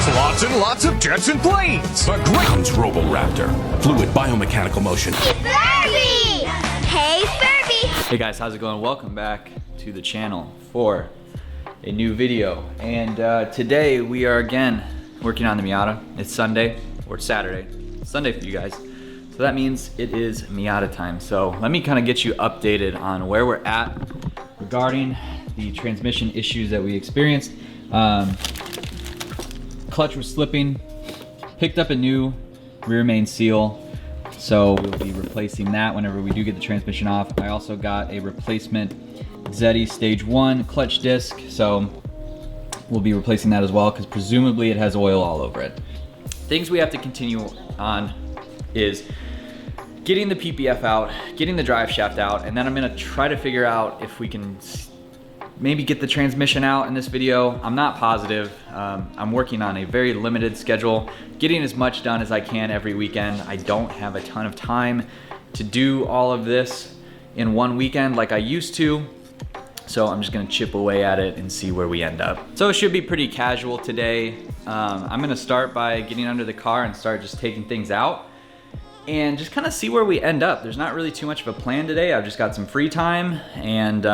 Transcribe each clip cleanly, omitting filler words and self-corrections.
Lots and lots of jets and planes. The great Comes Roboraptor, fluid biomechanical motion. Furby! Hey, Furby! Hey guys, how's it going? Welcome back to the channel for a new video. And today we are again working on the Miata. It's Sunday, or Saturday. It's Sunday for you guys. So that means it is Miata time. So let me kind of get you updated on where we're at regarding the transmission issues that we experienced. Clutch was slipping, picked up a new rear main seal. So we'll be replacing that whenever we do get the transmission off. I also got a replacement Zeddy Stage 1 clutch disc. So we'll be replacing that as well because presumably it has oil all over it. Things we have to continue on is getting the PPF out, getting the drive shaft out, and then I'm gonna try to figure out if we can maybe get the transmission out in this video. I'm not positive. I'm working on a very limited schedule, getting as much done as I can every weekend. I don't have a ton of time to do all of this in one weekend like I used to. So I'm just gonna chip away at it and see where we end up. So it should be pretty casual today. I'm gonna start by getting under the car and start just taking things out and just kind of see where we end up. There's not really too much of a plan today. I've just got some free time and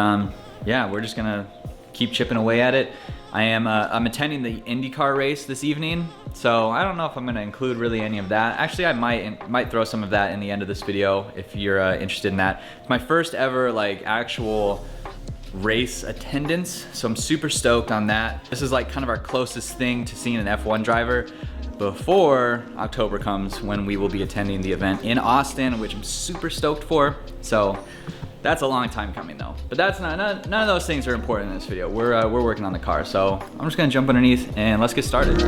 yeah, we're just gonna keep chipping away at it. I'm attending the IndyCar race this evening, so I don't know if I'm gonna include really any of that. Actually, I might throw some of that in the end of this video if you're interested in that. It's my first ever like actual race attendance, so I'm super stoked on that. This is like kind of our closest thing to seeing an F1 driver before October comes, when we will be attending the event in Austin, which I'm super stoked for. So that's a long time coming though. But that's none of those things are important in this video. We're working on the car, so I'm just gonna jump underneath and let's get started.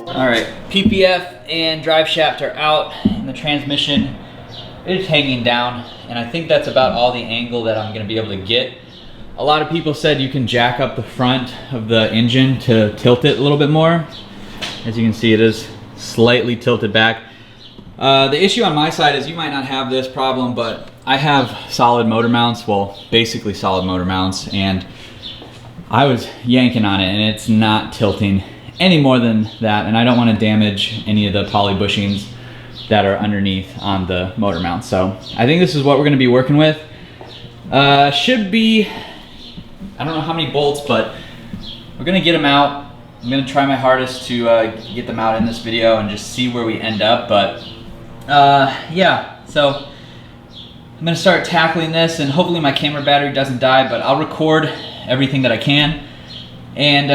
All right, PPF and drive shaft are out and the transmission is hanging down, and I think that's about all the angle that I'm gonna be able to get. A lot of people said you can jack up the front of the engine to tilt it a little bit more. As you can see, it is slightly tilted back. The issue on my side is you might not have this problem, but I have solid motor mounts, well, basically solid motor mounts, and I was yanking on it and it's not tilting any more than that, and I don't want to damage any of the poly bushings that are underneath on the motor mount. So I think this is what we're going to be working with. Should be, I don't know how many bolts, but we're going to get them out. I'm going to try my hardest to get them out in this video and just see where we end up. But yeah, so I'm going to start tackling this, and hopefully my camera battery doesn't die, but I'll record everything that I can, and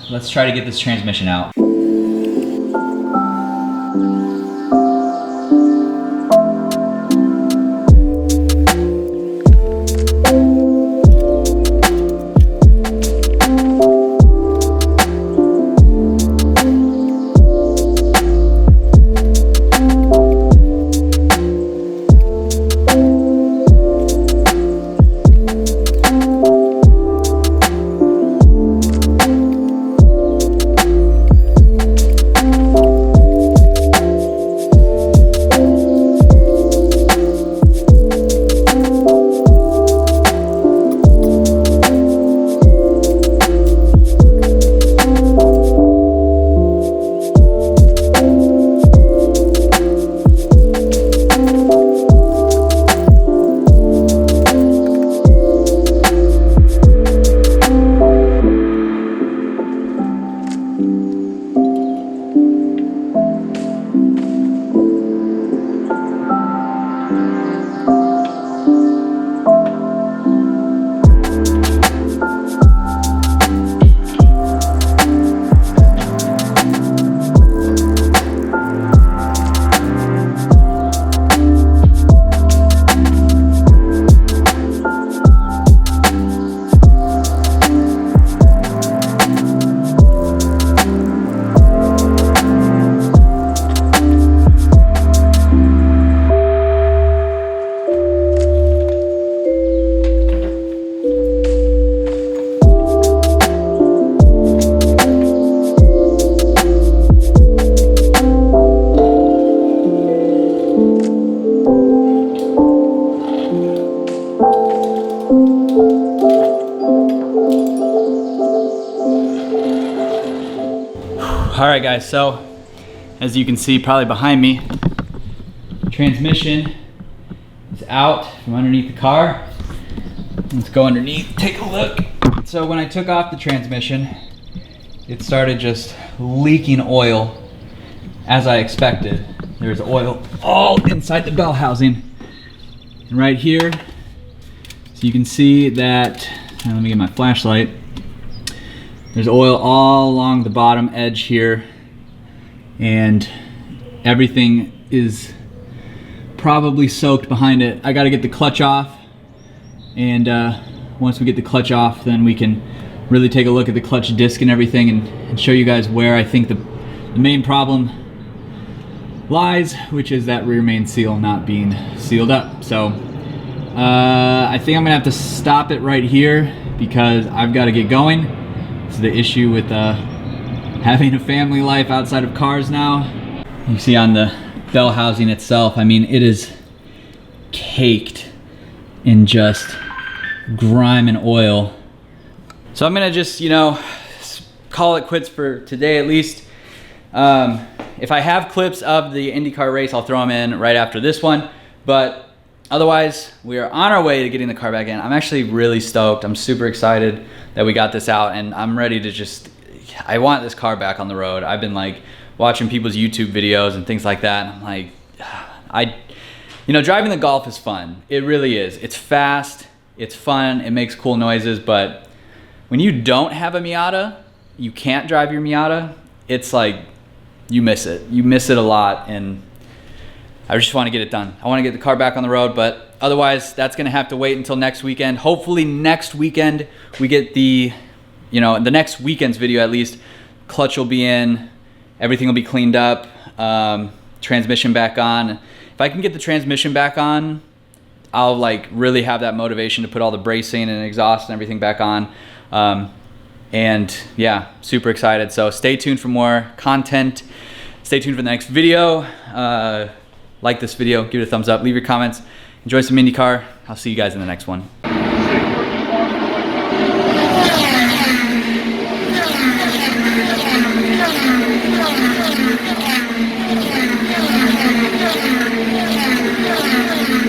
let's try to get this transmission out. right, guys, so as you can see probably behind me, transmission is out from underneath the car. Let's go underneath, take a look. So when I took off the transmission, it started just leaking oil as I expected. There's oil all inside the bell housing. And right here, so you can see that, let me get my flashlight. There's oil all along the bottom edge here, and everything is probably soaked behind it. I gotta get the clutch off, and once we get the clutch off, then we can really take a look at the clutch disc and everything, and show you guys where I think the main problem lies, which is that rear main seal not being sealed up. So I think I'm gonna have to stop it right here because I've got to get going. This is the issue with having a family life outside of cars now. You see on the bell housing itself, I mean, it is caked in just grime and oil. So I'm gonna just, you know, call it quits for today at least. If I have clips of the IndyCar race, I'll throw them in right after this one. But otherwise, we are on our way to getting the car back in. I'm actually really stoked. I'm super excited that we got this out, and I'm ready to just, I want this car back on the road. I've been like watching people's YouTube videos and things like that. And I'm like, you know, driving the Golf is fun. It really is. It's fast, it's fun, it makes cool noises, but when you don't have a Miata, you can't drive your Miata, it's like, you miss it. You miss it a lot, and I just want to get it done. I want to get the car back on the road, but otherwise, that's going to have to wait until next weekend. Hopefully next weekend, we get the, you know, the next weekend's video at least, clutch will be in, everything will be cleaned up, transmission back on. If I can get the transmission back on, I'll like really have that motivation to put all the bracing and exhaust and everything back on. And yeah, super excited. So stay tuned for more content. Stay tuned for the next video. Like this video, give it a thumbs up, leave your comments, enjoy some IndyCar. I'll see you guys in the next one. Thank you.